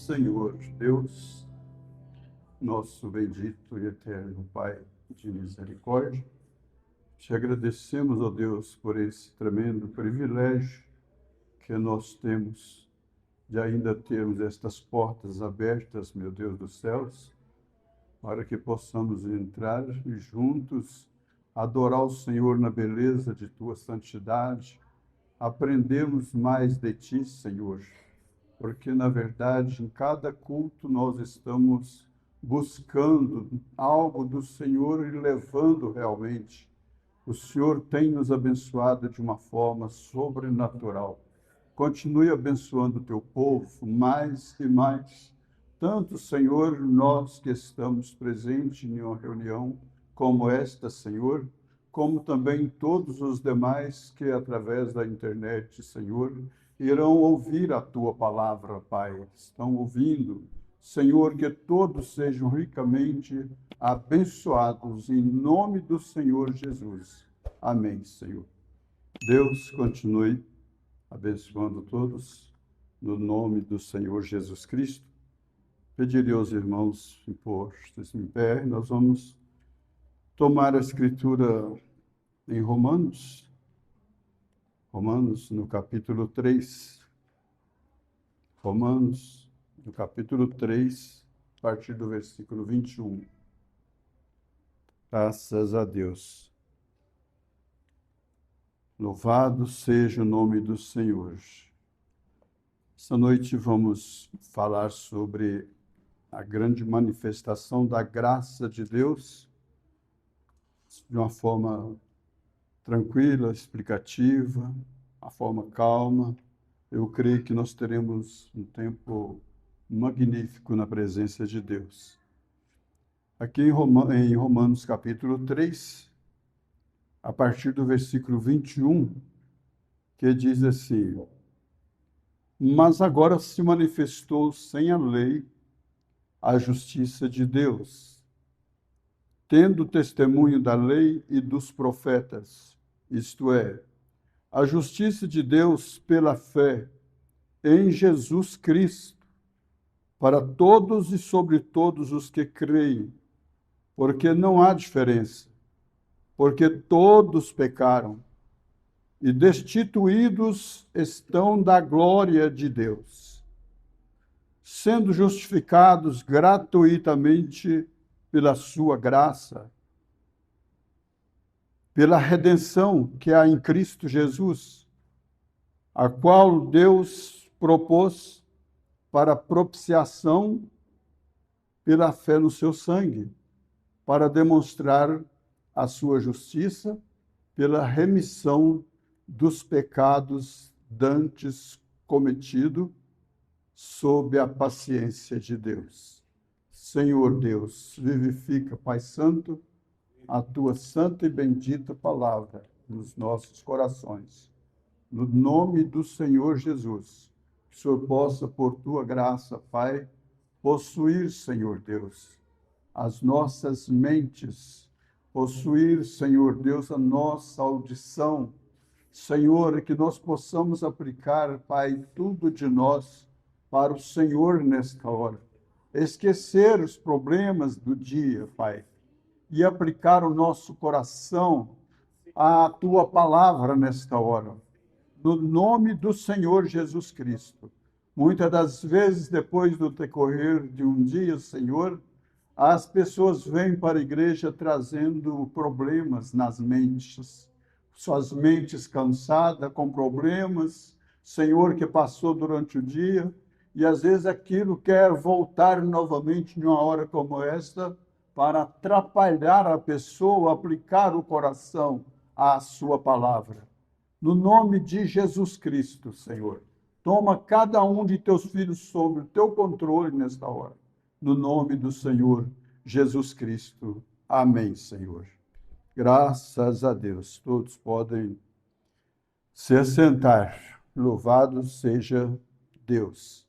Senhor, Deus, nosso bendito e eterno Pai de misericórdia, te agradecemos, ó Deus, por esse tremendo privilégio que nós temos de ainda termos estas portas abertas, meu Deus dos céus, para que possamos entrar e juntos adorar o Senhor na beleza de tua santidade, aprendermos mais de ti, Senhor, porque, na verdade, em cada culto nós estamos buscando algo do Senhor e levando realmente. O Senhor tem nos abençoado de uma forma sobrenatural. Continue abençoando o teu povo mais e mais. Tanto, Senhor, nós que estamos presentes em uma reunião como esta, Senhor, como também todos os demais que, através da internet, Senhor, irão ouvir a tua palavra, Pai. Estão ouvindo. Senhor, que todos sejam ricamente abençoados em nome do Senhor Jesus. Amém, Senhor. Deus continue abençoando todos no nome do Senhor Jesus Cristo. Pediria aos irmãos postos em pé. Nós vamos tomar a escritura em Romanos, no capítulo 3. Romanos, no capítulo 3, a partir do versículo 21. Graças a Deus. Louvado seja o nome do Senhor. Esta noite vamos falar sobre a grande manifestação da graça de Deus, de uma forma tranquila, explicativa, uma forma calma. Eu creio que nós teremos um tempo magnífico na presença de Deus. Aqui em Romanos capítulo 3, a partir do versículo 21, que diz assim: mas agora se manifestou sem a lei a justiça de Deus, tendo testemunho da lei e dos profetas, isto é, a justiça de Deus pela fé em Jesus Cristo, para todos e sobre todos os que creem, porque não há diferença, porque todos pecaram e destituídos estão da glória de Deus, sendo justificados gratuitamente pela sua graça, pela redenção que há em Cristo Jesus, a qual Deus propôs para propiciação pela fé no seu sangue, para demonstrar a sua justiça pela remissão dos pecados dantes cometidos sob a paciência de Deus. Senhor Deus, vivifica, Pai Santo, a tua santa e bendita palavra nos nossos corações. No nome do Senhor Jesus, que o Senhor possa, por tua graça, Pai, possuir, Senhor Deus, as nossas mentes, possuir, Senhor Deus, a nossa audição. Senhor, que nós possamos aplicar, Pai, tudo de nós para o Senhor nesta hora. Esquecer os problemas do dia, Pai, e aplicar o nosso coração à tua palavra nesta hora. No nome do Senhor Jesus Cristo. Muitas das vezes, depois do decorrer de um dia, Senhor, as pessoas vêm para a igreja trazendo problemas nas mentes, suas mentes cansadas, com problemas, Senhor, que passou durante o dia, e às vezes aquilo quer voltar novamente em uma hora como esta, para atrapalhar a pessoa, aplicar o coração à sua palavra. No nome de Jesus Cristo, Senhor, toma cada um de teus filhos sob o teu controle nesta hora. No nome do Senhor Jesus Cristo. Amém, Senhor. Graças a Deus. Todos podem se assentar. Louvado seja Deus.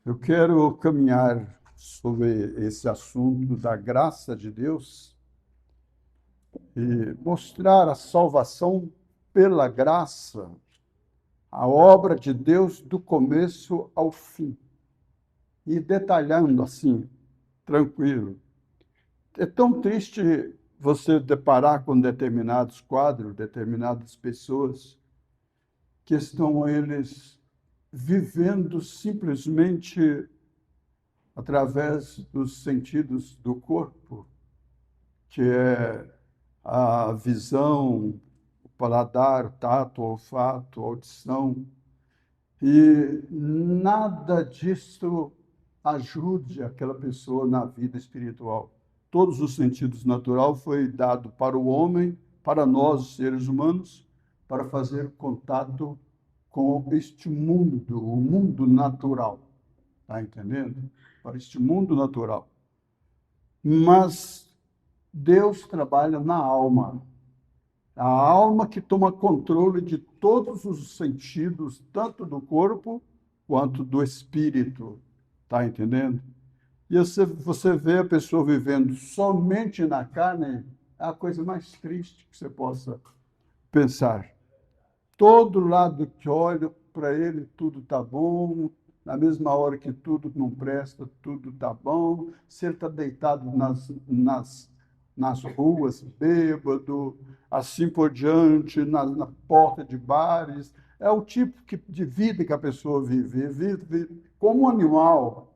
Eu quero caminhar sobre esse assunto da graça de Deus e mostrar a salvação pela graça, a obra de Deus do começo ao fim. E detalhando assim, tranquilo. É tão triste você deparar com determinados quadros, determinadas pessoas que estão eles vivendo simplesmente através dos sentidos do corpo, que é a visão, o paladar, o tato, o olfato, a audição, e nada disso ajude aquela pessoa na vida espiritual. Todos os sentidos natural foi dado para o homem, para nós, os seres humanos, para fazer contato com este mundo, o mundo natural. Está entendendo? Para este mundo natural. Mas Deus trabalha na alma. A alma que toma controle de todos os sentidos, tanto do corpo quanto do espírito. Está entendendo? E você vê a pessoa vivendo somente na carne, é a coisa mais triste que você possa pensar. Todo lado que olha para ele, tudo está bom. Na mesma hora que tudo não presta, tudo está bom. Se ele está deitado nas ruas, bêbado, assim por diante, na porta de bares. É o tipo de vida que a pessoa vive como um animal.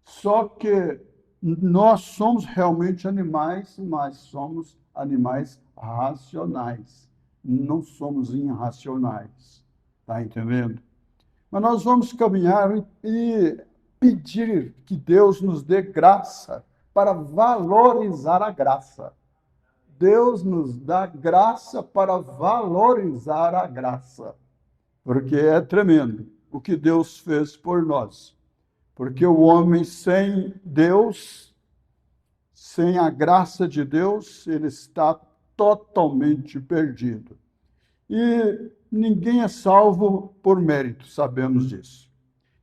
Só que nós somos realmente animais, mas somos animais racionais. Não somos irracionais. Está entendendo? Mas nós vamos caminhar e pedir que Deus nos dê graça para valorizar a graça. Deus nos dá graça para valorizar a graça, porque é tremendo o que Deus fez por nós. Porque o homem sem Deus, sem a graça de Deus, ele está totalmente perdido. E ninguém é salvo por mérito, sabemos disso.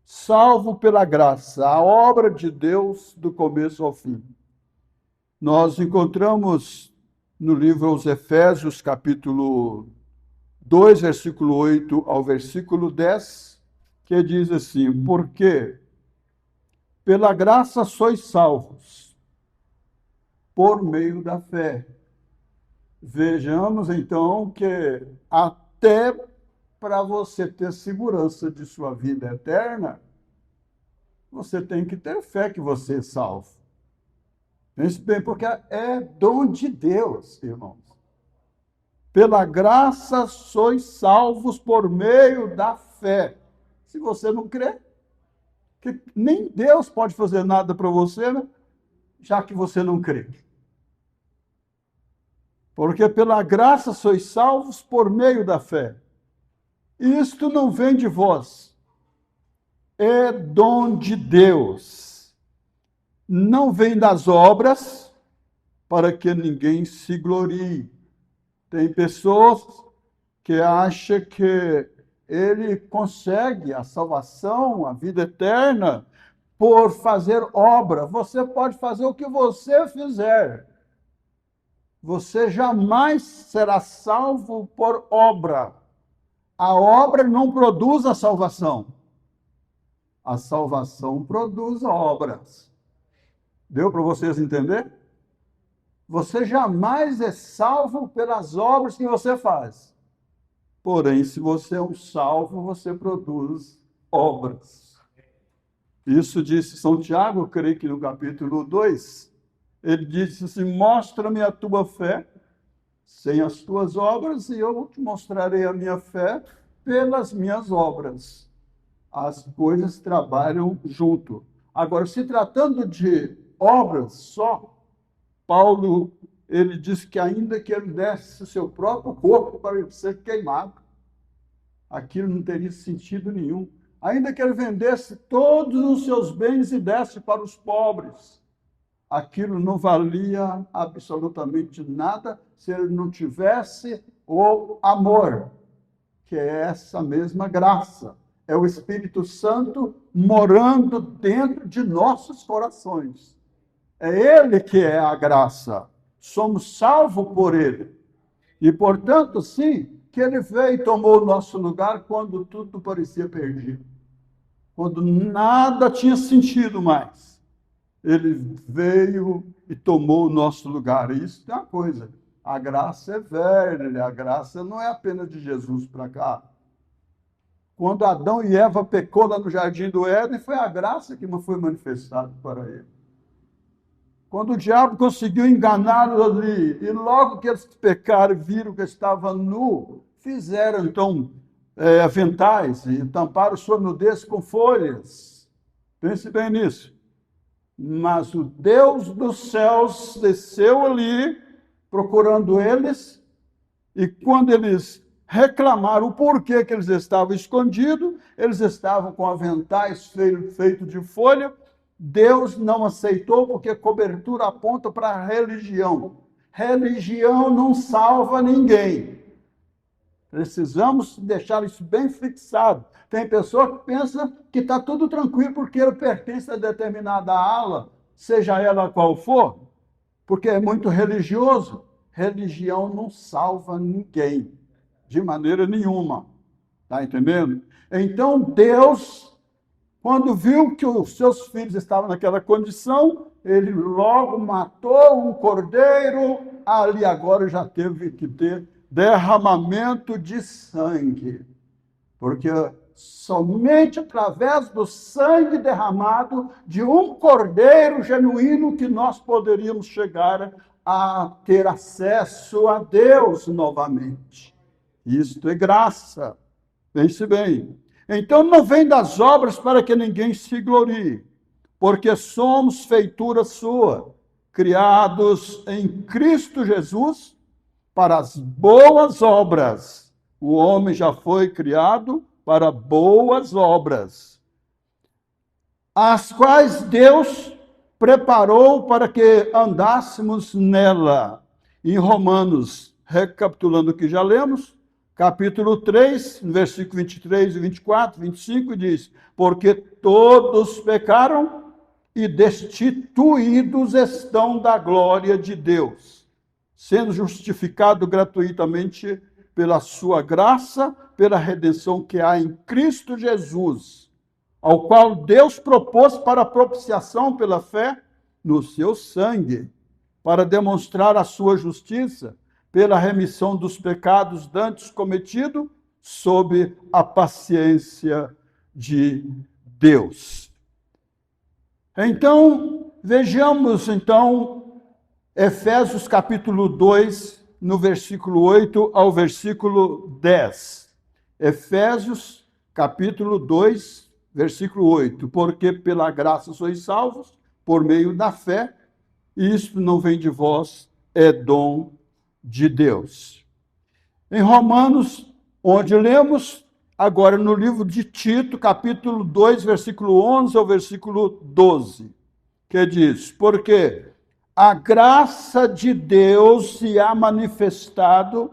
Salvo pela graça, a obra de Deus do começo ao fim. Nós encontramos no livro aos Efésios, capítulo 2, versículo 8 ao versículo 10, que diz assim: porque pela graça sois salvos, por meio da fé. Vejamos, então, que até para você ter segurança de sua vida eterna, você tem que ter fé que você é salvo. Pense bem, porque é dom de Deus, irmãos. Pela graça sois salvos por meio da fé. Se você não crê, que nem Deus pode fazer nada para você, né? Já que você não crê. Porque pela graça sois salvos por meio da fé. Isto não vem de vós, é dom de Deus. Não vem das obras, para que ninguém se glorie. Tem pessoas que acham que ele consegue a salvação, a vida eterna, por fazer obra. Você pode fazer o que você fizer. Você jamais será salvo por obra. A obra não produz a salvação. A salvação produz obras. Deu para vocês entender? Você jamais é salvo pelas obras que você faz. Porém, se você é um salvo, você produz obras. Isso disse São Tiago, eu creio que no capítulo 2, ele disse assim: mostra-me a tua fé sem as tuas obras, e eu te mostrarei a minha fé pelas minhas obras. As coisas trabalham junto. Agora, se tratando de obras só, Paulo, ele diz que ainda que ele desse o seu próprio corpo para ser queimado, aquilo não teria sentido nenhum. Ainda que ele vendesse todos os seus bens e desse para os pobres, aquilo não valia absolutamente nada se ele não tivesse o amor, que é essa mesma graça. É o Espírito Santo morando dentro de nossos corações. É Ele que é a graça. Somos salvos por Ele. E, portanto, sim, que Ele veio e tomou o nosso lugar quando tudo parecia perdido. Quando nada tinha sentido mais. Ele veio e tomou o nosso lugar. E isso tem uma coisa. A graça é velha. A graça não é apenas de Jesus para cá. Quando Adão e Eva pecou lá no jardim do Éden, foi a graça que foi manifestada para ele. Quando o diabo conseguiu enganá-los ali, e logo que eles pecaram e viram que estava nu, fizeram então aventais e tamparam sua nudez com folhas. Pense bem nisso. Mas o Deus dos céus desceu ali, procurando eles, e quando eles reclamaram o porquê que eles estavam escondidos, eles estavam com aventais feitos de folha. Deus não aceitou, porque cobertura aponta para a religião. Religião não salva ninguém. Precisamos deixar isso bem fixado. Tem pessoa que pensa que está tudo tranquilo porque ele pertence a determinada ala, seja ela qual for, porque é muito religioso. Religião não salva ninguém, de maneira nenhuma. Está entendendo? Então, Deus quando viu que os seus filhos estavam naquela condição, ele logo matou um cordeiro, ali agora já teve que ter derramamento de sangue, porque somente através do sangue derramado de um cordeiro genuíno que nós poderíamos chegar a ter acesso a Deus novamente. Isto é graça. Pense bem. Então não vem das obras para que ninguém se glorie, porque somos feitura sua, criados em Cristo Jesus para as boas obras. O homem já foi criado para boas obras, as quais Deus preparou para que andássemos nela. Em Romanos, recapitulando o que já lemos, capítulo 3, versículo 23 e 24, 25, diz: porque todos pecaram e destituídos estão da glória de Deus, sendo justificado gratuitamente pela sua graça, pela redenção que há em Cristo Jesus, ao qual Deus propôs para propiciação pela fé no seu sangue, para demonstrar a sua justiça, pela remissão dos pecados dantes cometidos, sob a paciência de Deus. Então, vejamos, Efésios capítulo 2, no versículo 8 ao versículo 10. Efésios capítulo 2, versículo 8. Porque pela graça sois salvos, por meio da fé, e isto não vem de vós, é dom de Deus. Em Romanos, onde lemos, agora no livro de Tito, capítulo 2, versículo 11 ao versículo 12, que diz: porque a graça de Deus se há manifestado,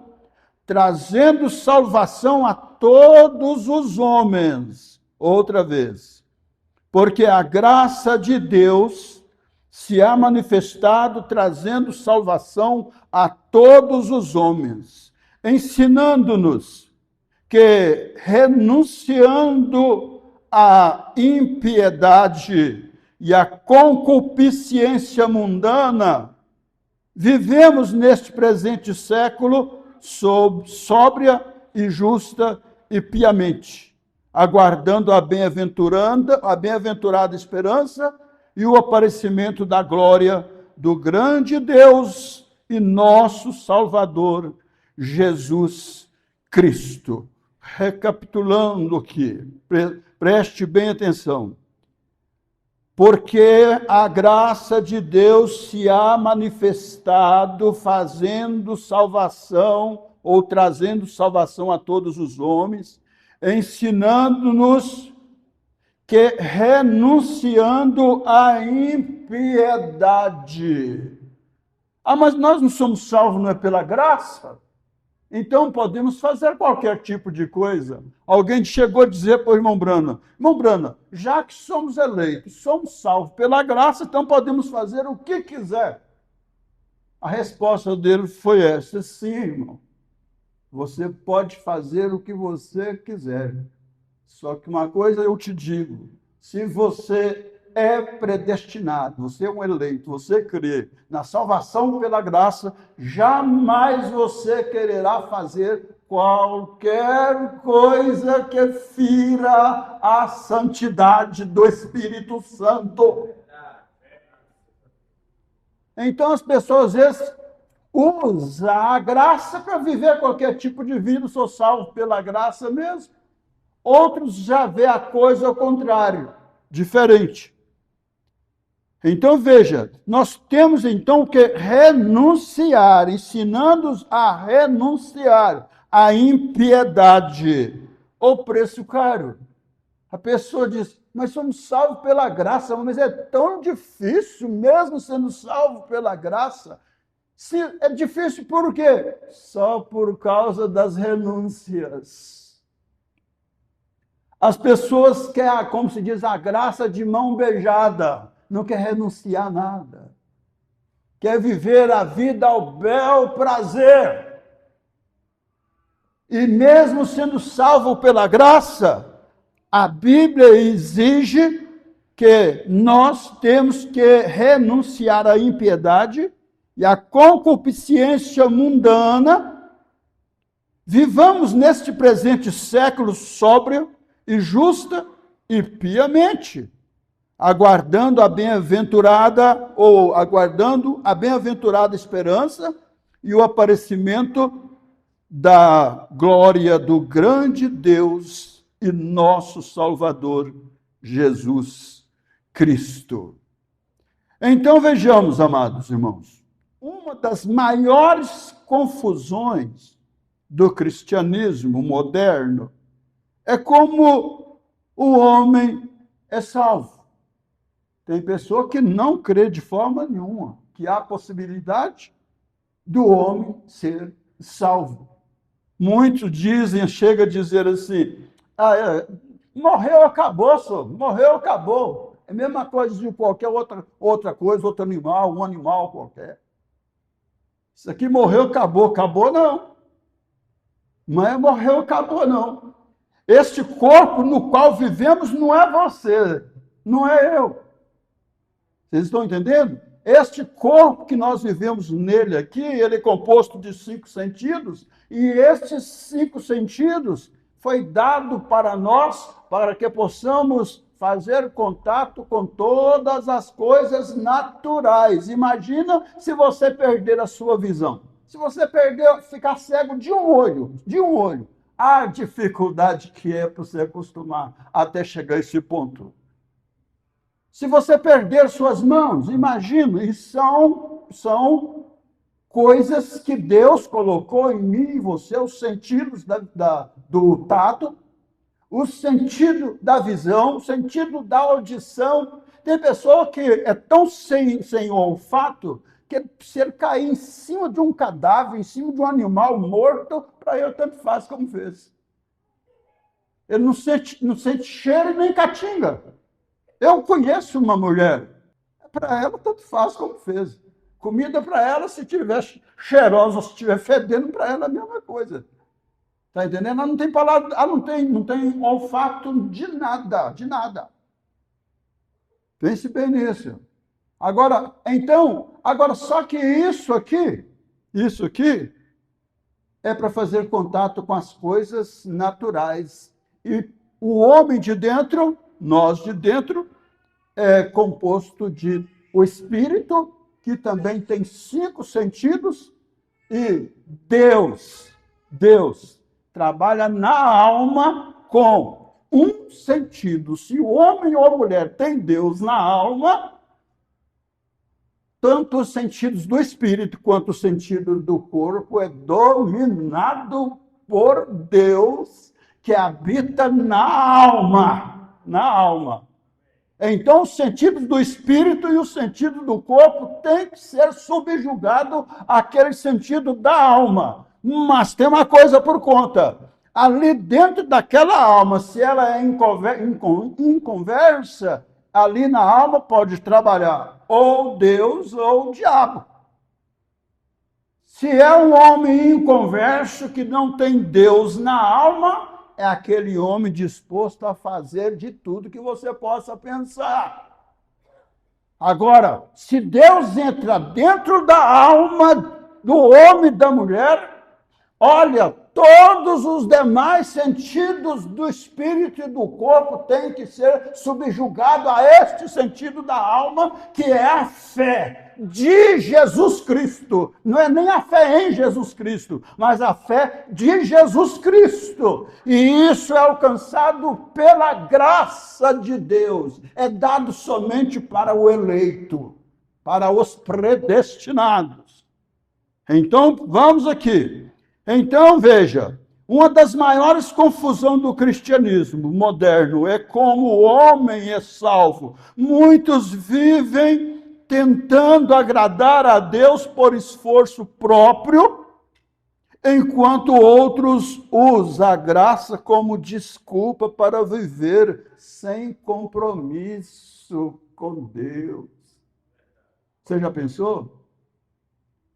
trazendo salvação a todos os homens. Outra vez. Porque a graça de Deus se há manifestado, trazendo salvação a todos os homens, ensinando-nos que, renunciando à impiedade e a concupiscência mundana, vivemos neste presente século sóbria e justa e piamente, aguardando a bem-aventurada esperança e o aparecimento da glória do grande Deus e nosso Salvador, Jesus Cristo. Recapitulando aqui, preste bem atenção. Porque a graça de Deus se há manifestado, fazendo salvação, ou trazendo salvação a todos os homens, ensinando-nos que, renunciando à impiedade. Mas nós não somos salvos, não é pela graça? Então podemos fazer qualquer tipo de coisa. Alguém chegou a dizer para o irmão Brana: já que somos eleitos, somos salvos pela graça, então podemos fazer o que quiser. A resposta dele foi essa: sim, irmão, você pode fazer o que você quiser. Só que uma coisa eu te digo: se você é predestinado, você é um eleito, você crê na salvação pela graça, jamais você quererá fazer qualquer coisa que fira a santidade do Espírito Santo. Então as pessoas às vezes usam a graça para viver qualquer tipo de vida. Sou salvo pela graça mesmo. Outros já vê a coisa ao contrário, diferente. Então, veja, nós temos então que renunciar, ensinando-os a renunciar à impiedade, o preço caro. A pessoa diz: mas somos salvos pela graça, mas é tão difícil, mesmo sendo salvo pela graça. Se é difícil por quê? Só por causa das renúncias. As pessoas querem, como se diz, a graça de mão beijada. Não quer renunciar a nada. Quer viver a vida ao bel prazer. E mesmo sendo salvo pela graça, A Bíblia exige que nós temos que renunciar à impiedade e à concupiscência mundana. Vivamos neste presente século sóbrio e justa e piamente, aguardando a bem-aventurada esperança e o aparecimento da glória do grande Deus e nosso Salvador, Jesus Cristo. Então vejamos, amados irmãos, uma das maiores confusões do cristianismo moderno é como o homem é salvo. Tem pessoa que não crê de forma nenhuma que há possibilidade do homem ser salvo. Muitos dizem, chega a dizer assim, morreu, acabou, senhor. Morreu, acabou. É a mesma coisa de qualquer outra coisa, outro animal, um animal qualquer. Isso aqui morreu, acabou. Acabou não. Não é morreu, acabou não. Este corpo no qual vivemos não é você, não é eu. Vocês estão entendendo? Este corpo que nós vivemos nele aqui, ele é composto de 5 sentidos, e estes 5 sentidos foi dado para nós, para que possamos fazer contato com todas as coisas naturais. Imagina se você perder a sua visão. Se você ficar cego de um olho, a dificuldade que é para você acostumar até chegar a esse ponto. Se você perder suas mãos, imagina, e são coisas que Deus colocou em mim e você, os sentidos do tato, o sentido da visão, o sentido da audição. Tem pessoa que é tão sem olfato que se ele cair em cima de um cadáver, em cima de um animal morto, para ele tanto faz como fez. Ele não sente cheiro e nem catinga. Eu conheço uma mulher, para ela tanto faz como fez. Comida para ela, se estiver cheirosa ou se estiver fedendo, para ela é a mesma coisa. Está entendendo? Ela não tem palavra, ela não tem olfato de nada. Pense bem nisso. Agora, só que isso aqui é para fazer contato com as coisas naturais. E o homem de dentro, nós de dentro, é composto de o espírito, que também tem 5 sentidos, e Deus trabalha na alma com um sentido. Se o homem ou a mulher tem Deus na alma, tanto os sentidos do espírito quanto o sentido do corpo é dominado por Deus, que habita na alma. Então, os sentidos do espírito e o sentido do corpo têm que ser subjugados àquele sentido da alma. Mas tem uma coisa por conta. Ali dentro daquela alma, se ela é inconversa, ali na alma pode trabalhar ou Deus ou o diabo. Se é um homem inconverso que não tem Deus na alma, é aquele homem disposto a fazer de tudo que você possa pensar. Agora, se Deus entra dentro da alma do homem e da mulher, olha, todos os demais sentidos do espírito e do corpo têm que ser subjugados a este sentido da alma, que é a fé de Jesus Cristo. Não é nem a fé em Jesus Cristo, mas a fé de Jesus Cristo. E isso é alcançado pela graça de Deus. É dado somente para o eleito, para os predestinados. Então, vamos aqui. Então, veja, uma das maiores confusões do cristianismo moderno é como o homem é salvo. Muitos vivem tentando agradar a Deus por esforço próprio, enquanto outros usam a graça como desculpa para viver sem compromisso com Deus. Você já pensou?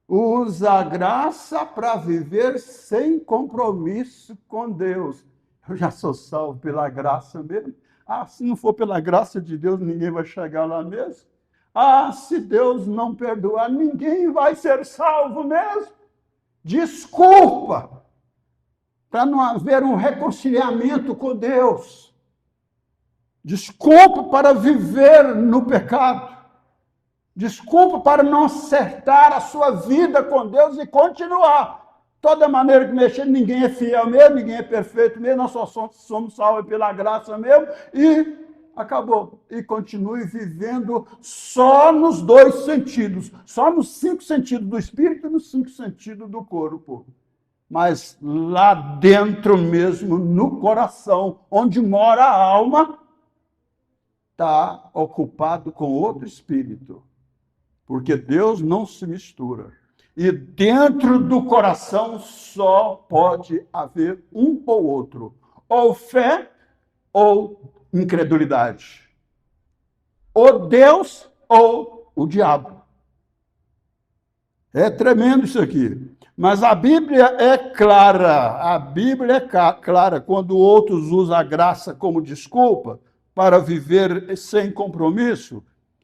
Usa a graça para viver sem compromisso com Deus. Eu já sou salvo pela graça mesmo. Ah, se não for pela graça de Deus, ninguém vai chegar lá mesmo. Ah, se Deus não perdoar, ninguém vai ser salvo mesmo. Desculpa, para não haver um reconciliamento com Deus. Desculpa para viver no pecado. Desculpa para não acertar a sua vida com Deus e continuar. Toda maneira que mexer, ninguém é fiel mesmo, ninguém é perfeito mesmo, nós só somos salvos pela graça mesmo, e acabou. E continue vivendo só nos 2 sentidos, só nos 5 sentidos do espírito e nos 5 sentidos do corpo. Mas lá dentro mesmo, no coração, onde mora a alma, está ocupado com outro espírito. Porque Deus não se mistura. E dentro do coração só pode haver um ou outro. Ou fé ou incredulidade. Ou Deus ou o diabo. É tremendo isso aqui. Mas a Bíblia é clara. A Bíblia é clara. Quando outros usam a graça como desculpa para viver sem compromisso,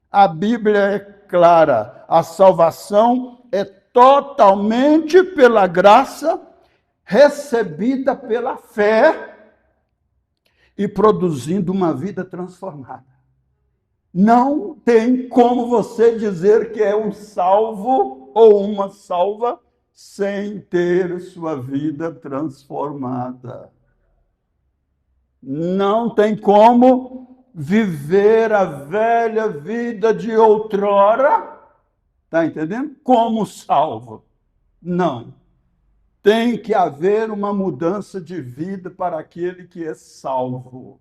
a Bíblia é clara. A salvação é totalmente pela graça, recebida pela fé e produzindo uma vida transformada. Não tem como você dizer que é um salvo ou uma salva sem ter sua vida transformada. Não tem como viver a velha vida de outrora, está entendendo? Como salvo. Não. Tem que haver uma mudança de vida para aquele que é salvo.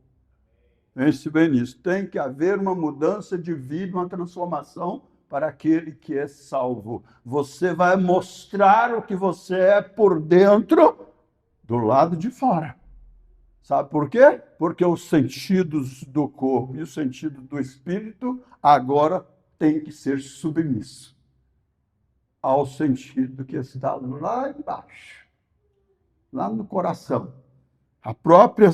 Pense bem nisso. Tem que haver uma mudança de vida, uma transformação para aquele que é salvo. Você vai mostrar o que você é por dentro, do lado de fora. Sabe por quê? Porque os sentidos do corpo e o sentido do espírito agora têm que ser submissos ao sentido que está lá embaixo, lá no coração. A própria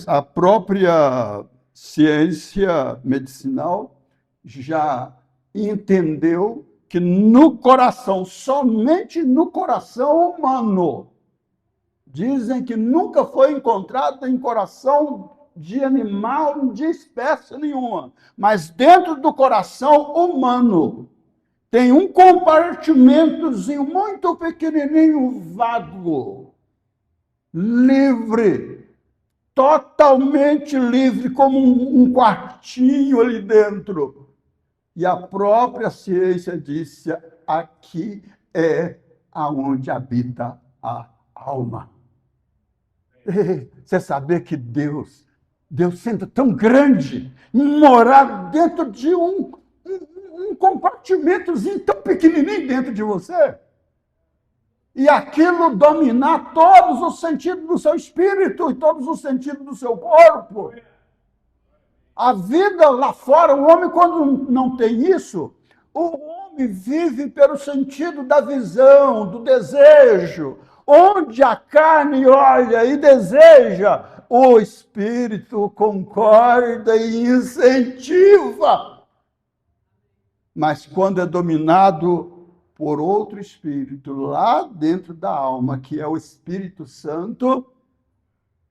ciência medicinal já entendeu que no coração, somente no coração humano, dizem que nunca foi encontrado em coração de animal, de espécie nenhuma. Mas dentro do coração humano tem um compartimentozinho muito pequenininho, vago, livre, totalmente livre, como um quartinho ali dentro. E a própria ciência disse, aqui é aonde habita a alma. Você saber que Deus sendo tão grande, morar dentro de um compartimentozinho tão pequenininho dentro de você. E aquilo dominar todos os sentidos do seu espírito e todos os sentidos do seu corpo. A vida lá fora, o homem, quando não tem isso, o homem vive pelo sentido da visão, do desejo. Onde a carne olha e deseja, o espírito concorda e incentiva. Mas quando é dominado por outro espírito, lá dentro da alma, que é o Espírito Santo,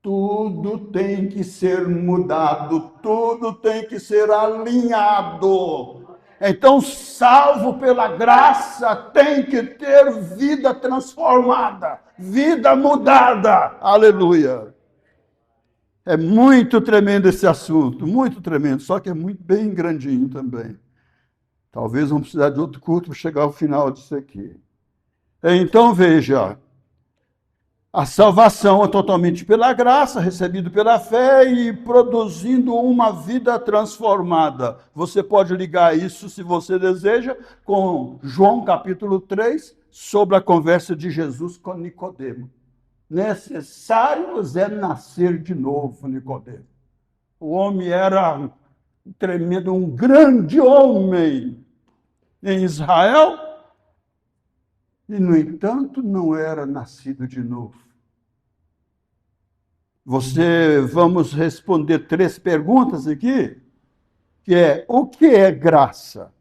tudo tem que ser mudado, tudo tem que ser alinhado. Então, salvo pela graça, tem que ter vida transformada, vida mudada. Aleluia. É muito tremendo esse assunto, muito tremendo, só que é muito bem grandinho também. Talvez vamos precisar de outro culto para chegar ao final disso aqui. Então, veja, a salvação é totalmente pela graça, recebido pela fé e produzindo uma vida transformada. Você pode ligar isso, se você deseja, com João capítulo 3, sobre a conversa de Jesus com Nicodemo. Necessário é nascer de novo, Nicodemo. O homem era um tremendo, um grande homem em Israel, e, no entanto, não era nascido de novo. Vamos responder 3 perguntas aqui, que é: o que é graça?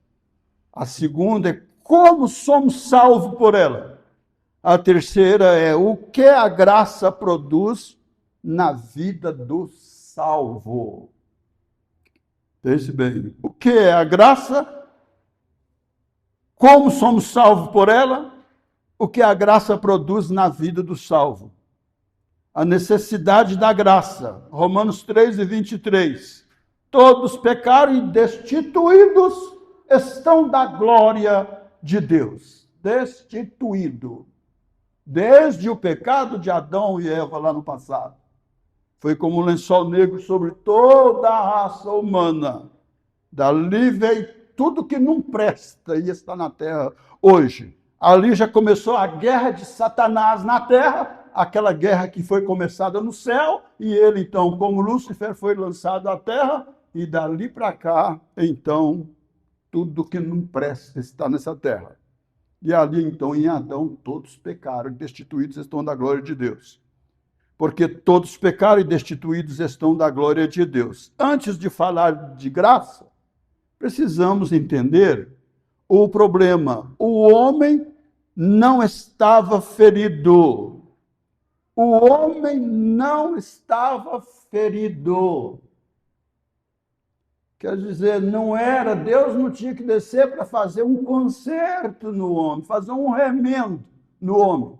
A segunda é: como somos salvos por ela? A terceira é: o que a graça produz na vida do salvo? Pense bem. O que é a graça? Como somos salvos por ela? O que a graça produz na vida do salvo? A necessidade da graça. Romanos 3:23. Todos pecaram e destituídos estão da glória de Deus. Destituído. Desde o pecado de Adão e Eva lá no passado. Foi como um lençol negro sobre toda a raça humana. Dali veio tudo que não presta e está na terra hoje. Ali já começou a guerra de Satanás na terra, aquela guerra que foi começada no céu, e ele, então, como Lúcifer, foi lançado à terra, e dali para cá, então, tudo que não presta está nessa terra. E ali, então, em Adão, todos pecaram e destituídos estão da glória de Deus. Porque todos pecaram e destituídos estão da glória de Deus. Antes de falar de graça, precisamos entender o problema. O homem não estava ferido. O homem não estava ferido. Quer dizer, Deus não tinha que descer para fazer um conserto no homem, fazer um remendo no homem,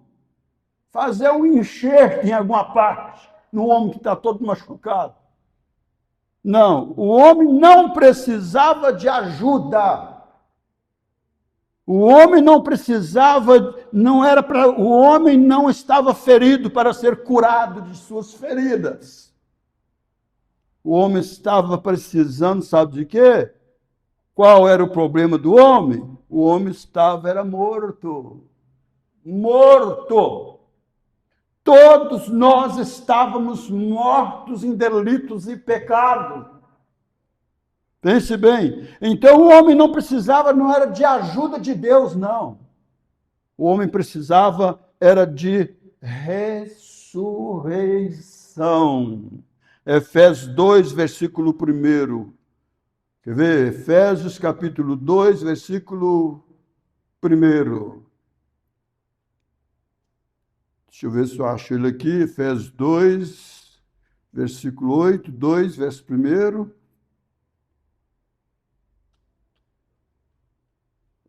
fazer um enxerto em alguma parte no homem que está todo machucado. Não, o homem não precisava de ajuda. O homem não precisava, o homem não estava ferido para ser curado de suas feridas. O homem estava precisando, sabe de quê? Qual era o problema do homem? O homem era morto. Morto. Todos nós estávamos mortos em delitos e pecados. Pense bem. Então o homem não era de ajuda de Deus, não. O homem precisava era de ressurreição. Efésios 2, versículo 1. Quer ver? Efésios capítulo 2, versículo 1. Deixa eu ver se eu acho ele aqui. Efésios 2, versículo 8, 2, verso 1.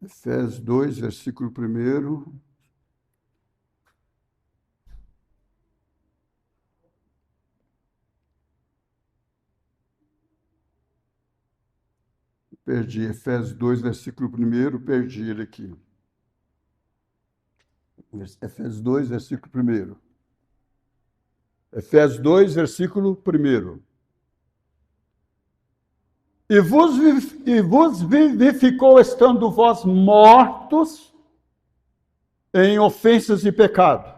Efésios 2, versículo 1. Perdi. Efésios 2, versículo 1, perdi ele aqui. Efésios 2, versículo 1. Efésios 2, versículo 1. E vos vivificou estando vós mortos em ofensas e pecado,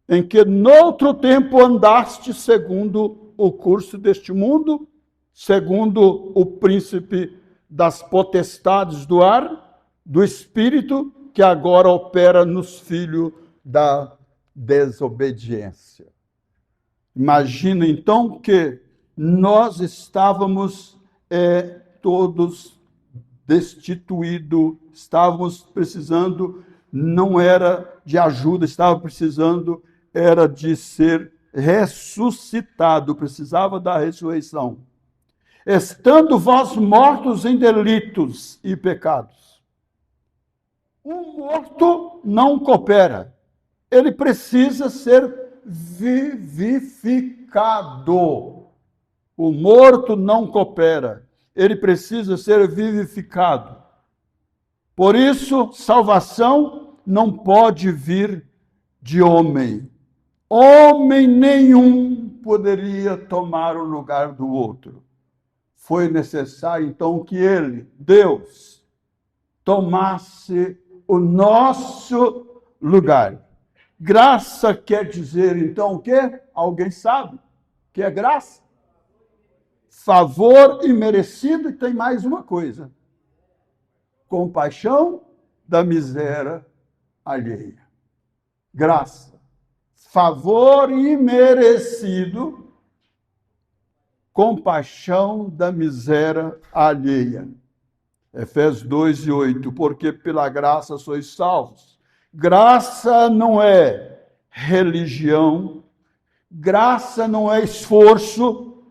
em que noutro tempo andaste segundo o curso deste mundo, segundo o príncipe das potestades do ar, do espírito que agora opera nos filhos da desobediência. Imagina então que nós estávamos todos destituídos, estávamos precisando, não era de ajuda, estava precisando, era de ser ressuscitado, precisava da ressurreição. Estando vós mortos em delitos e pecados. Um morto não coopera, ele precisa ser vivificado. O morto não coopera, ele precisa ser vivificado. Por isso, salvação não pode vir de homem. Homem nenhum poderia tomar o lugar do outro. Foi necessário, então, que ele, Deus, tomasse o nosso lugar. Graça quer dizer, então, o quê? Alguém sabe o que é graça? Favor imerecido, e tem mais uma coisa: compaixão da miséria alheia. Graça, favor imerecido, compaixão da miséria alheia. Efésios 2:8, porque pela graça sois salvos. Graça não é religião, graça não é esforço,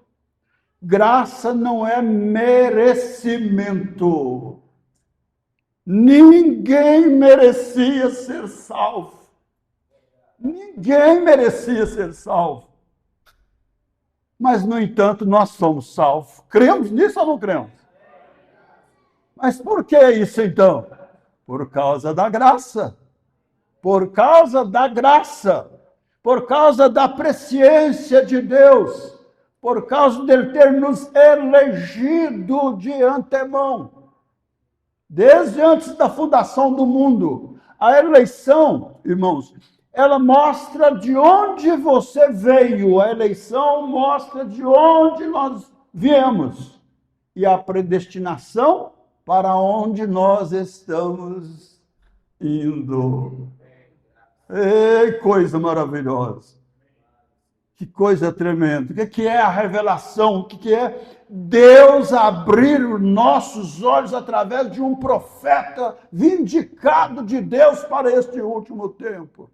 graça não é merecimento. Ninguém merecia ser salvo. Ninguém merecia ser salvo. Mas, no entanto, nós somos salvos. Cremos nisso ou não cremos? Mas por que isso, então? Por causa da graça. Por causa da graça. Por causa da presciência de Deus. Por causa dele ter nos elegido de antemão. Desde antes da fundação do mundo. A eleição, irmãos, ela mostra de onde você veio. A eleição mostra de onde nós viemos. E a predestinação para onde nós estamos indo. Ei, coisa maravilhosa. Que coisa tremenda. O que é a revelação? O que é Deus abrir os nossos olhos através de um profeta vindicado de Deus para este último tempo?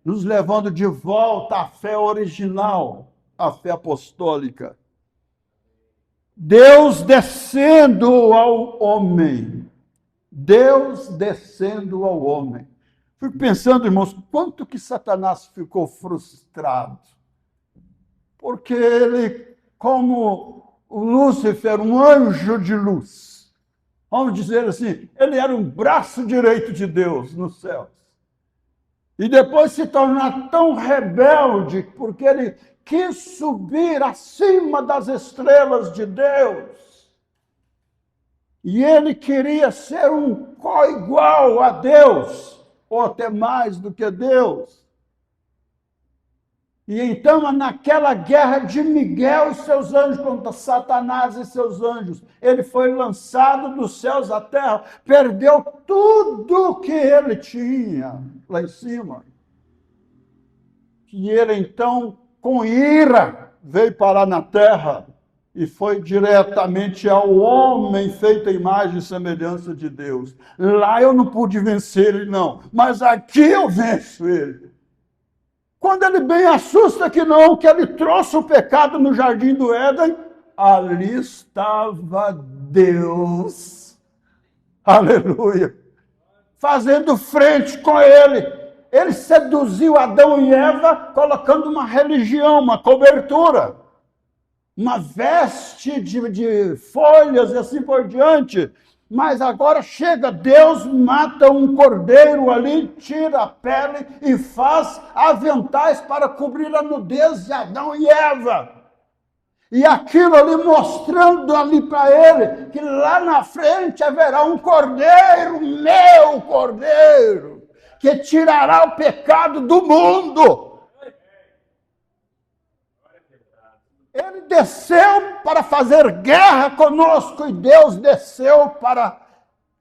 Nos levando de volta à fé original, à fé apostólica. Deus descendo ao homem. Deus descendo ao homem. Fico pensando, irmãos, quanto que Satanás ficou frustrado. Porque ele, como o Lúcifer, um anjo de luz, vamos dizer assim, ele era um braço direito de Deus nos céus. E depois se tornar tão rebelde, porque ele quis subir acima das estrelas de Deus. E ele queria ser um co-igual a Deus, ou até mais do que Deus. E então, naquela guerra de Miguel e seus anjos contra Satanás e seus anjos, ele foi lançado dos céus à terra, perdeu tudo que ele tinha lá em cima. E ele, então, com ira, veio parar na terra e foi diretamente ao homem feito à imagem e semelhança de Deus. Lá eu não pude vencer ele, não, mas aqui eu venço ele. Quando ele bem assusta que não, que ele trouxe o pecado no jardim do Éden, ali estava Deus. Aleluia. Fazendo frente com ele. Ele seduziu Adão e Eva colocando uma religião, uma cobertura, uma veste de folhas e assim por diante. Mas agora chega, Deus mata um cordeiro ali, tira a pele e faz aventais para cobrir a nudez de Adão e Eva. E aquilo ali mostrando ali para ele que lá na frente haverá um cordeiro, meu cordeiro, que tirará o pecado do mundo. Ele desceu para fazer guerra conosco e Deus desceu para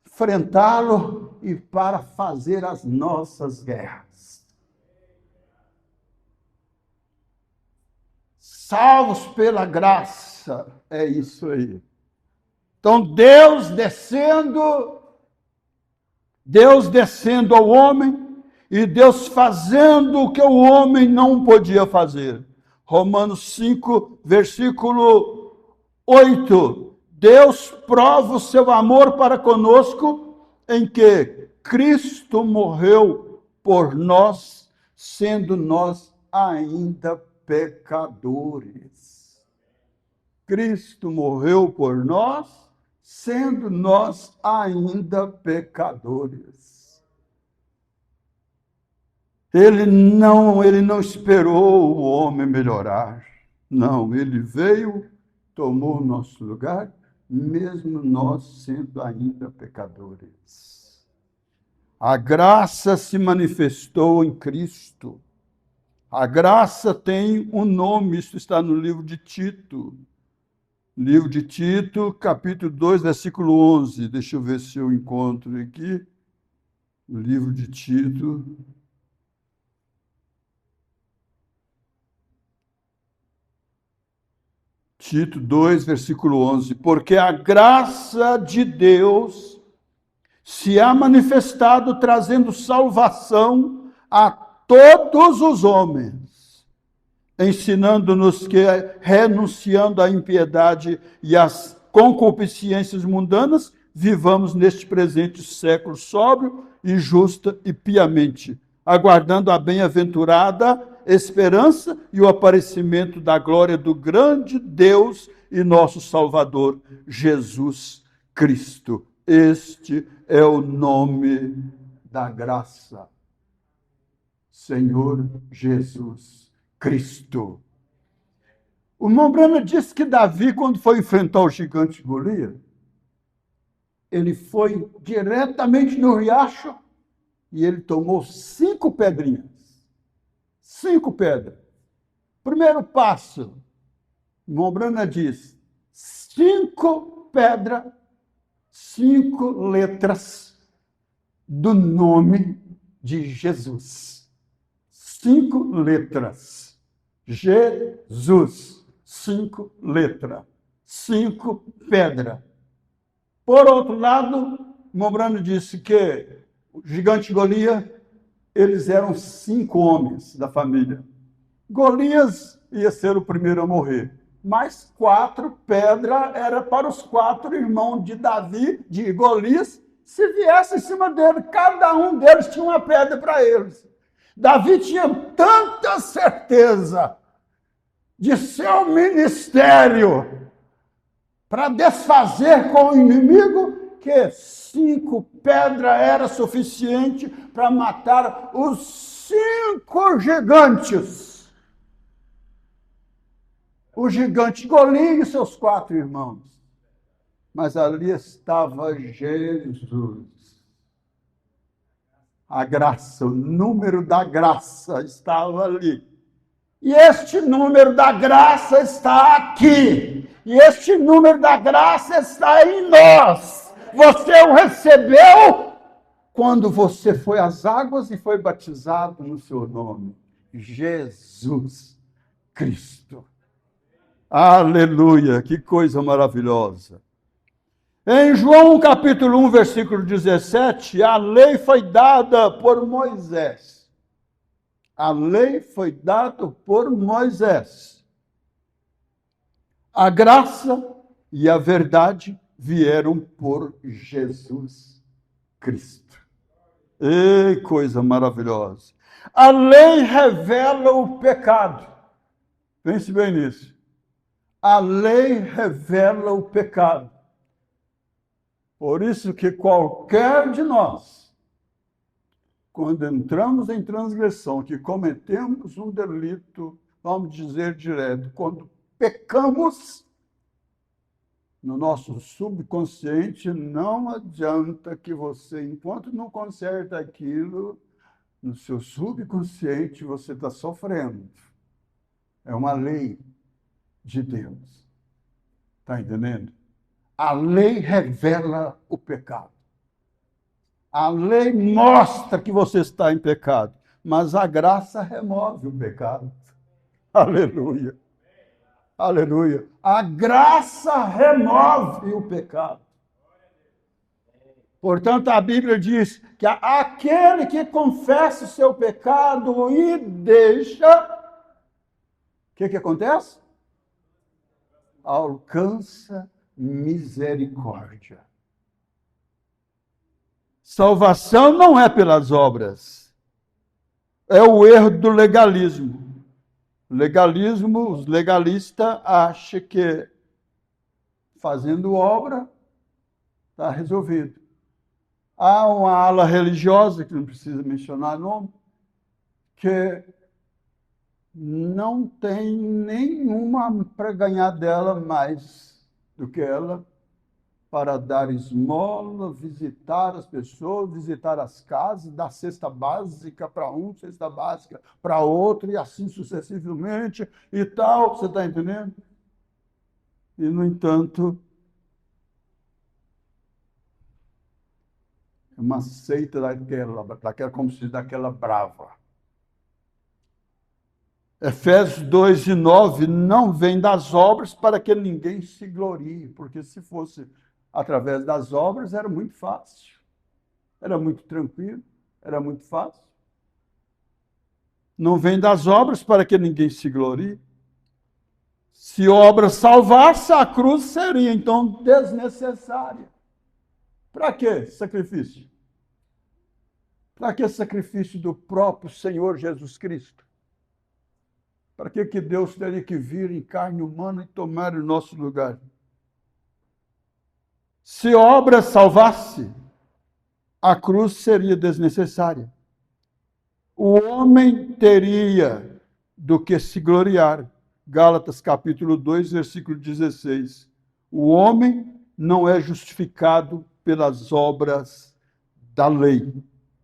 enfrentá-lo e para fazer as nossas guerras. Salvos pela graça, é isso aí. Então Deus descendo ao homem e Deus fazendo o que o homem não podia fazer. Romanos 5, versículo 8. Deus prova o seu amor para conosco em que Cristo morreu por nós, sendo nós ainda pecadores. Cristo morreu por nós, sendo nós ainda pecadores. Ele não esperou o homem melhorar. Não, ele veio, tomou o nosso lugar, mesmo nós sendo ainda pecadores. A graça se manifestou em Cristo. A graça tem um nome, isso está no livro de Tito. Livro de Tito, capítulo 2, versículo 11. Deixa eu ver se eu encontro aqui. O livro de Tito. Tito 2, versículo 11. Porque a graça de Deus se há manifestado trazendo salvação a todos os homens, ensinando-nos que, renunciando à impiedade e às concupiscências mundanas, vivamos neste presente século sóbrio e justa e piamente, aguardando a bem-aventurada esperança e o aparecimento da glória do grande Deus e nosso Salvador, Jesus Cristo. Este é o nome da graça. Senhor Jesus Cristo. O irmão Branham disse que Davi, quando foi enfrentar o gigante Golias, ele foi diretamente no riacho e ele tomou 5 pedrinhas. 5 pedras. Primeiro passo, o irmão Branham diz, 5 pedras, 5 letras do nome de Jesus. 5 letras. Jesus. 5 letras. 5 pedras. Por outro lado, Mombrano disse que o gigante Golias, eles eram 5 homens da família. Golias ia ser o primeiro a morrer. Mais 4 pedras era para os 4 irmãos de Davi, de Golias, se viesse em cima dele. Cada um deles tinha uma pedra para eles. Davi tinha tanta certeza de seu ministério para desfazer com o inimigo, que 5 pedras era suficiente para matar os 5 gigantes. O gigante Golias e seus 4 irmãos. Mas ali estava Jesus. A graça, o número da graça estava ali. E este número da graça está aqui. E este número da graça está em nós. Você o recebeu quando você foi às águas e foi batizado no seu nome. Jesus Cristo. Aleluia, que coisa maravilhosa. Em João capítulo 1, versículo 17, a lei foi dada por Moisés. A lei foi dada por Moisés. A graça e a verdade vieram por Jesus Cristo. Ei, coisa maravilhosa. A lei revela o pecado. Pense bem nisso. A lei revela o pecado. Por isso que qualquer de nós, quando entramos em transgressão, que cometemos um delito, vamos dizer direto, quando pecamos, no nosso subconsciente, não adianta que você, enquanto não conserta aquilo, no seu subconsciente você está sofrendo. É uma lei de Deus. Está entendendo? A lei revela o pecado. A lei mostra que você está em pecado, mas a graça remove o pecado. Aleluia. Aleluia. A graça remove o pecado. Portanto, a Bíblia diz que aquele que confessa o seu pecado e deixa, o que acontece? Alcança misericórdia. Salvação não é pelas obras. É o erro do legalismo. Legalismo, os legalistas acham que fazendo obra está resolvido. Há uma ala religiosa, que não precisa mencionar nome, que não tem nenhuma para ganhar dela mais do que ela, para dar esmola, visitar as pessoas, visitar as casas, dar cesta básica para um, cesta básica para outro, e assim sucessivamente e tal, você está entendendo? E, no entanto, é uma seita daquela, como se diz, daquela brava. Efésios 2:9, não vem das obras para que ninguém se glorie, porque se fosse através das obras era muito fácil, era muito tranquilo, era muito fácil. Não vem das obras para que ninguém se glorie. Se obra salvasse, a cruz seria então desnecessária. Para que sacrifício? Para que sacrifício do próprio Senhor Jesus Cristo? Para que Deus teria que vir em carne humana e tomar o nosso lugar? Se obra salvasse, a cruz seria desnecessária. O homem teria do que se gloriar. Gálatas capítulo 2, versículo 16. O homem não é justificado pelas obras da lei.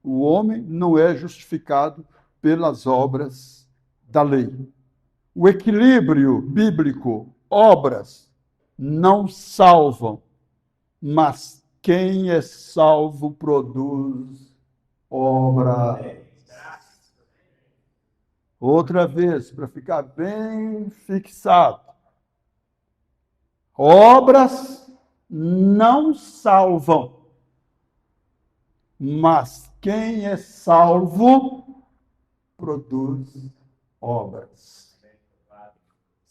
O homem não é justificado pelas obras da lei. O equilíbrio bíblico, obras, não salvam, mas quem é salvo produz obra. Outra vez, para ficar bem fixado. Obras não salvam, mas quem é salvo produz obras.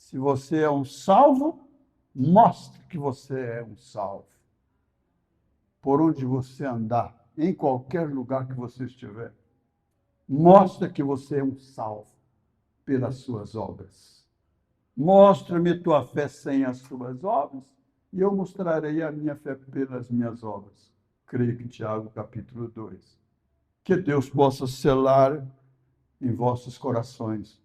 Se você é um salvo, mostre que você é um salvo. Por onde você andar, em qualquer lugar que você estiver, mostre que você é um salvo pelas suas obras. Mostra-me tua fé sem as tuas obras, e eu mostrarei a minha fé pelas minhas obras. Creio que Tiago, capítulo 2. Que Deus possa selar em vossos corações